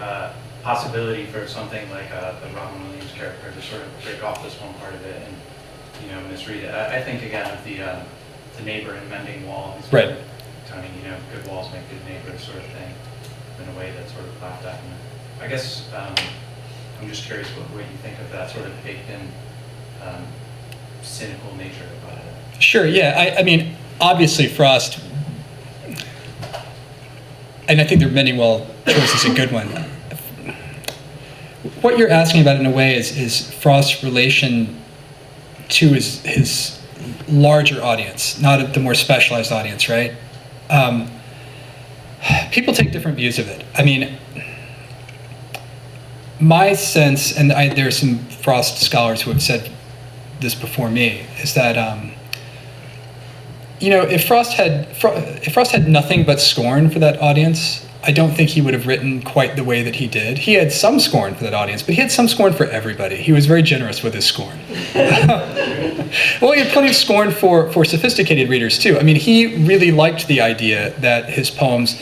possibility for something like the Robin Williams character to sort of break off this one part of it and, misread it. I think again of the neighbor and mending wall. Right. Tony, good walls make good neighbors sort of thing, in a way that's sort of laughed at. And I guess I'm just curious what you think of that sort of baked in cynical nature about it. Sure, yeah. I mean, obviously Frost, and I think there are many choices, a good one. What you're asking about in a way is Frost's relation to his larger audience, not the more specialized audience, right? People take different views of it. I mean, my sense, and there are some Frost scholars who have said this before me, is that if Frost had nothing but scorn for that audience, I don't think he would have written quite the way that he did. He had some scorn for that audience, but he had some scorn for everybody. He was very generous with his scorn. Well, he had plenty of scorn for sophisticated readers too. I mean, he really liked the idea that his poems,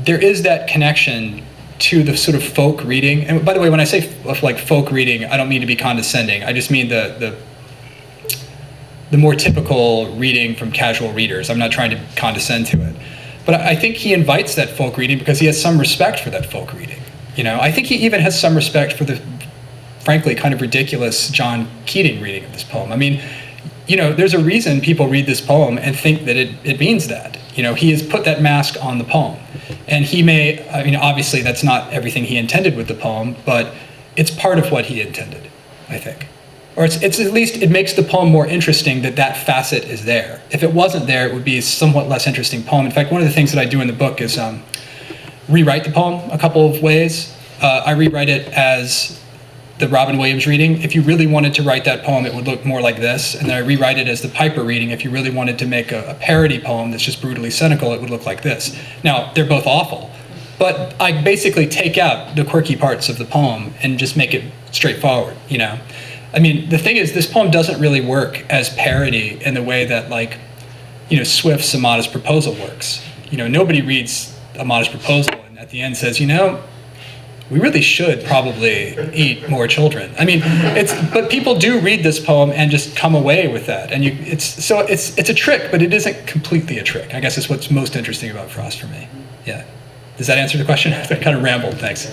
there is that connection to the sort of folk reading. And by the way, when I say like folk reading, I don't mean to be condescending. I just mean the more typical reading from casual readers. I'm not trying to condescend to it. But I think he invites that folk reading because he has some respect for that folk reading. I think he even has some respect for the, frankly, kind of ridiculous John Keating reading of this poem. I mean, there's a reason people read this poem and think that it means that. He has put that mask on the poem. And he may, obviously that's not everything he intended with the poem, but it's part of what he intended, I think. Or it's at least, it makes the poem more interesting that facet is there. If it wasn't there, it would be a somewhat less interesting poem. In fact, one of the things that I do in the book is rewrite the poem a couple of ways. I rewrite it as the Robin Williams reading. If you really wanted to write that poem, it would look more like this. And then I rewrite it as the Piper reading. If you really wanted to make a parody poem that's just brutally cynical, it would look like this. Now, they're both awful. But I basically take out the quirky parts of the poem and just make it straightforward, I mean, the thing is, this poem doesn't really work as parody in the way that, Swift's A Modest Proposal works. Nobody reads A Modest Proposal and at the end says, we really should probably eat more children. I mean, but people do read this poem and just come away with that. And it's a trick, but it isn't completely a trick. I guess is what's most interesting about Frost for me. Yeah. Does that answer the question? I kind of rambled, thanks.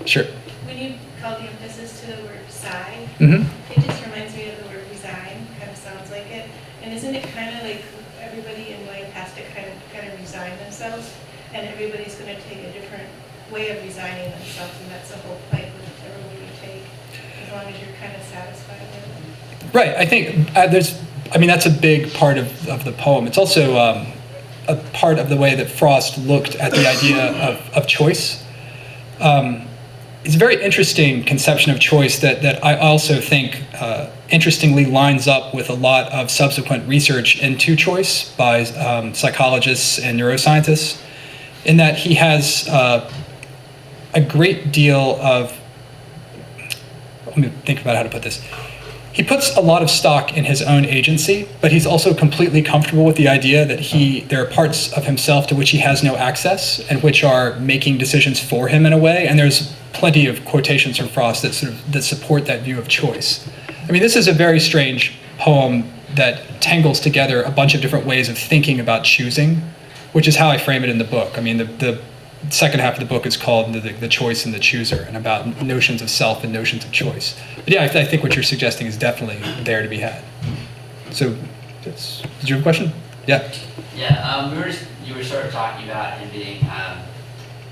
Sure. When you call the emphasis to the word sigh, Mm-hmm. it just reminds me of the word resign, kind of sounds like it. And isn't it kind of like everybody in life has to kind of resign themselves, and everybody's going to take a different way of resigning themselves, and that's the whole point with whichever way you take, as long as you're kind of satisfied with it. Right, I think that's a big part of the poem. It's also a part of the way that Frost looked at the idea of choice. It's a very interesting conception of choice that I also think interestingly lines up with a lot of subsequent research into choice by psychologists and neuroscientists, in that he has a great deal of, let me think about how to put this. He puts a lot of stock in his own agency, but he's also completely comfortable with the idea that there are parts of himself to which he has no access and which are making decisions for him in a way. And there's plenty of quotations from Frost that support that view of choice. I mean, this is a very strange poem that tangles together a bunch of different ways of thinking about choosing, which is how I frame it in the book. I mean, the second half of the book is called the Choice and the Chooser, and about notions of self and notions of choice. But yeah, I think what you're suggesting is definitely there to be had. So, did you have a question? Yeah. Yeah, you were sort of talking about him being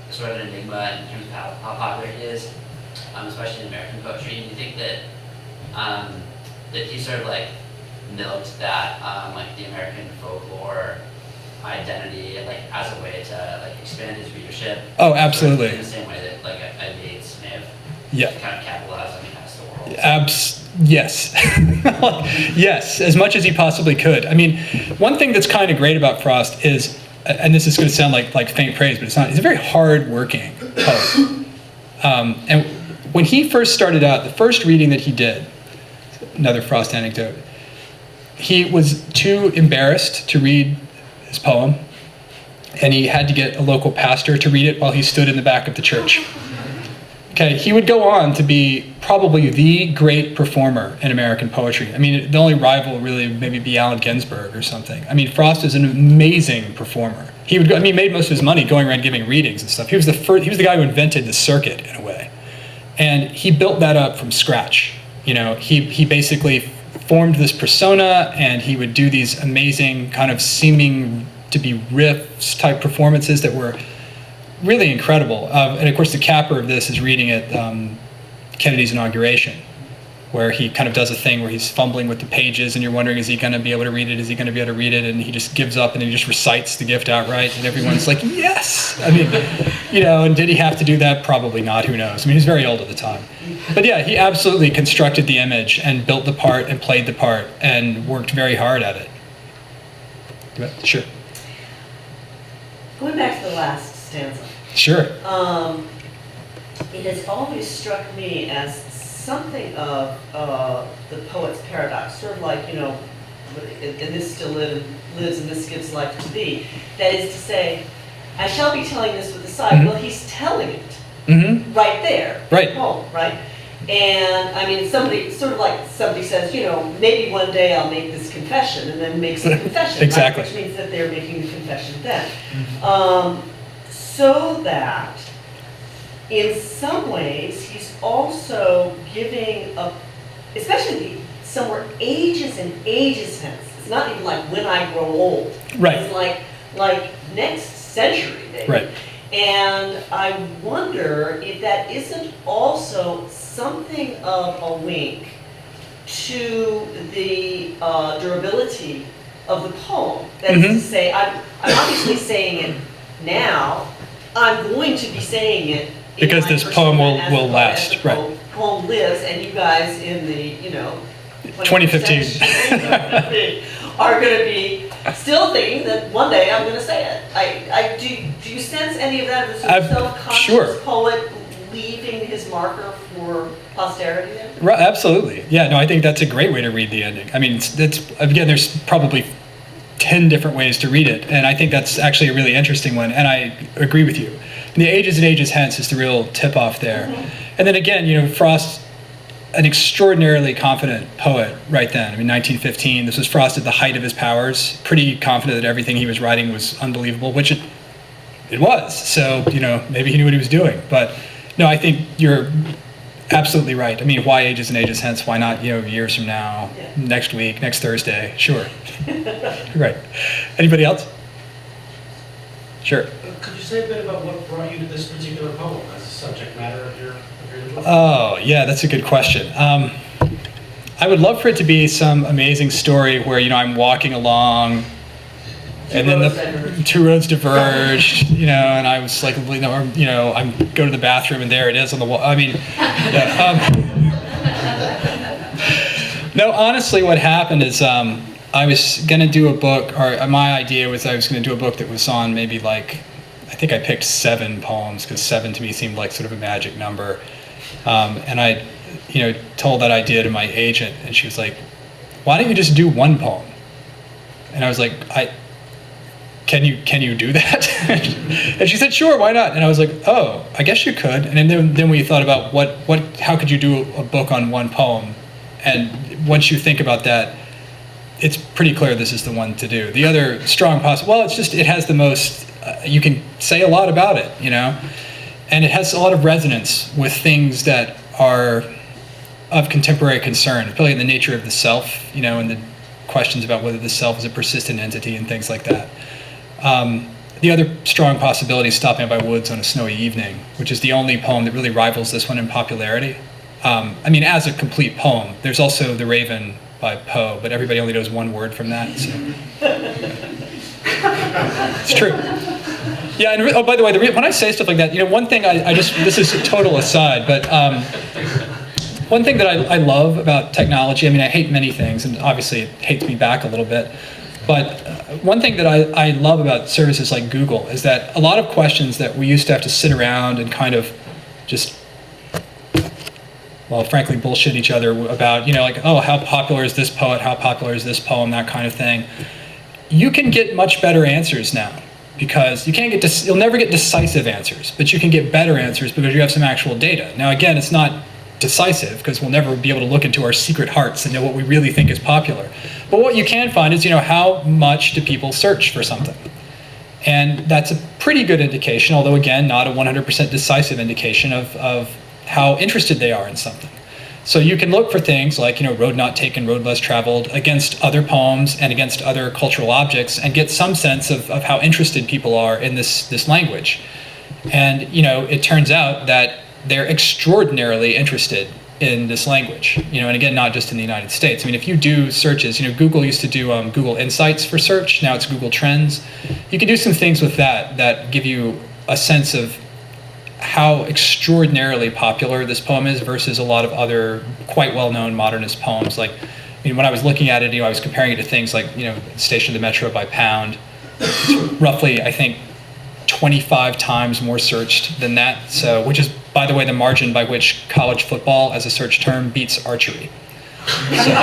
sort of an enigma in terms of how popular he is, especially in American poetry. And do you think that that he sort of like milked that like the American folklore identity like as a way to like expand his readership? Oh, absolutely. Sort of in the same way that like a Yates may have kind of capitalized on the rest of the world. Yes. Yes, as much as he possibly could. I mean, one thing that's kind of great about Frost is, and this is going to sound like faint praise, but it's not, he's a very hard-working poet. And when he first started out, the first reading that he did, another Frost anecdote, he was too embarrassed to read his poem, and he had to get a local pastor to read it while he stood in the back of the church. Okay, he would go on to be probably the great performer in American poetry. I mean, the only rival really maybe be Allen Ginsberg or something. I mean, Frost is an amazing performer. He would go, I mean, he made most of his money going around giving readings and stuff. He was the guy who invented the circuit in a way. And he built that up from scratch. You know, he basically formed this persona, and he would do these amazing kind of seeming to be riffs type performances that were really incredible. And of course, the capper of this is reading at Kennedy's inauguration, where he kind of does a thing where he's fumbling with the pages, and you're wondering, is he going to be able to read it? Is he going to be able to read it? And he just gives up, and he just recites the gift outright, and everyone's like, yes! I mean, you know, and did he have to do that? Probably not, who knows? I mean, he was very old at the time. But yeah, he absolutely constructed the image and built the part and played the part and worked very hard at it. Sure. Going back to the last stanza. Sure. It has always struck me as something of the poet's paradox, sort of like, you know, and this still lives and this gives life to thee. That is to say, I shall be telling this with a sigh. Mm-hmm. Well, he's telling it Right there, right. in the poem, right? And I mean, somebody says, you know, maybe one day I'll make this confession, and then makes the confession, Exactly. right? Which means that they're making the confession then. Mm-hmm. So that in some ways he's also giving a, especially somewhere ages and ages hence. It's not even like when I grow old. Right. It's like next century, maybe. Right. And I wonder if that isn't also something of a wink to the durability of the poem. That is to say, I'm obviously saying it now. I'm going to be saying it because this poem will last, right? The poem lives, and you guys in the 2015 are going to be still thinking that one day I'm going to say it. Do you sense any of that? This self-conscious sure. poet leaving his marker for posterity there? Right, absolutely. Yeah, no, I think that's a great way to read the ending. I mean, again, there's probably 10 different ways to read it, and I think that's actually a really interesting one, and I agree with you. And the ages and ages hence is the real tip-off there. And then again, you know, Frost, an extraordinarily confident poet right then. I mean, 1915, this was Frost at the height of his powers, pretty confident that everything he was writing was unbelievable, which it was. So, you know, maybe he knew what he was doing. But no, I think you're absolutely right. I mean, why ages and ages hence? Why not, you know, years from now, next week, next Thursday? Sure. Right. Anybody else? Sure. Could you say a bit about what brought you to this particular poem as a subject matter of your book? Oh, yeah, that's a good question. I would love for it to be some amazing story where, you know, I'm walking along and then the two roads diverged, you know, and I was like, you know, I'm go to the bathroom and there it is on the wall. I mean, no, honestly, what happened is I was going to do a book, or my idea was I was going to do a book that was on maybe like, I think I picked 7 poems because 7 to me seemed like sort of a magic number. And I, you know, told that idea to my agent, and she was like, "Why don't you just do 1 poem?" And I was like, Can you do that? And she said, "Sure, why not?" And I was like, "Oh, I guess you could." And then we thought about how could you do a book on 1 poem? And once you think about that, it's pretty clear this is the one to do. The other strong possible, well, it has the most you can say a lot about it, you know, and it has a lot of resonance with things that are of contemporary concern, particularly in the nature of the self, you know, and the questions about whether the self is a persistent entity and things like that. The other strong possibility is Stopping by Woods on a Snowy Evening, which is the only poem that really rivals this one in popularity. I mean, as a complete poem. There's also The Raven by Poe, but everybody only knows one word from that. So. It's true. Yeah, and oh, by the way, when I say stuff like that, you know, one thing this is a total aside, but one thing that I love about technology, I mean, I hate many things, and obviously it hates me back a little bit, but one thing that I love about services like Google is that a lot of questions that we used to have to sit around and kind of just, well, frankly, bullshit each other about, you know, like, oh, how popular is this poet, how popular is this poem, that kind of thing. You can get much better answers now, because you'll never get decisive answers, but you can get better answers because you have some actual data. Now, again, it's not decisive, because we'll never be able to look into our secret hearts and know what we really think is popular. But what you can find is, you know, how much do people search for something? And that's a pretty good indication, although again, not a 100% decisive indication of how interested they are in something. So you can look for things like, you know, road not taken, road less traveled against other poems and against other cultural objects and get some sense of how interested people are in this language. And, you know, it turns out that they're extraordinarily interested in this language, you know, and again, not just in the United States. I mean, if you do searches, you know, Google used to do Google Insights for search, now it's Google Trends. You can do some things with that give you a sense of how extraordinarily popular this poem is versus a lot of other quite well-known modernist poems. Like, I mean, when I was looking at it, you know, I was comparing it to things like, you know, Station of the Metro by Pound. It's roughly, I think, 25 times more searched than that. So, which is, by the way, the margin by which college football as a search term beats archery. So,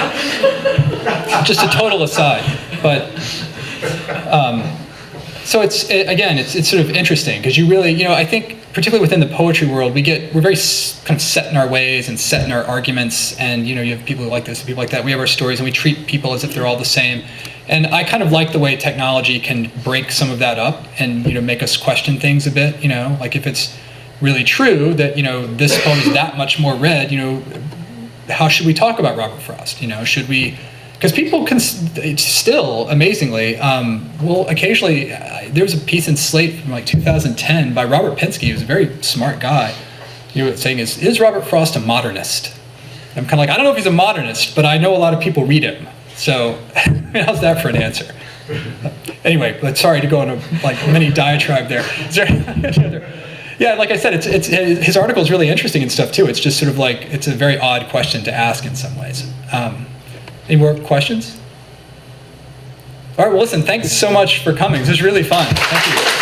just a total aside, but so it's sort of interesting because you really, you know, I think particularly within the poetry world, we're very kind of set in our ways and set in our arguments, and you know, you have people who like this and people like that. We have our stories and we treat people as if they're all the same. And I kind of like the way technology can break some of that up and, you know, make us question things a bit, you know, like if it's really true that, you know, this poem is that much more read, you know, how should we talk about Robert Frost? You know, should we, because people can still, amazingly, will occasionally, there was a piece in Slate from like 2010 by Robert Pinsky, who's a very smart guy, you know, saying, is Robert Frost a modernist? I'm kind of like, I don't know if he's a modernist, but I know a lot of people read him. So how's that for an answer? Anyway, but sorry to go on a like mini diatribe there. Is there any other? Yeah, like I said, it's his article is really interesting and stuff too. It's just sort of like, it's a very odd question to ask in some ways. Any more questions? All right, well, listen, thanks so much for coming. This was really fun. Thank you.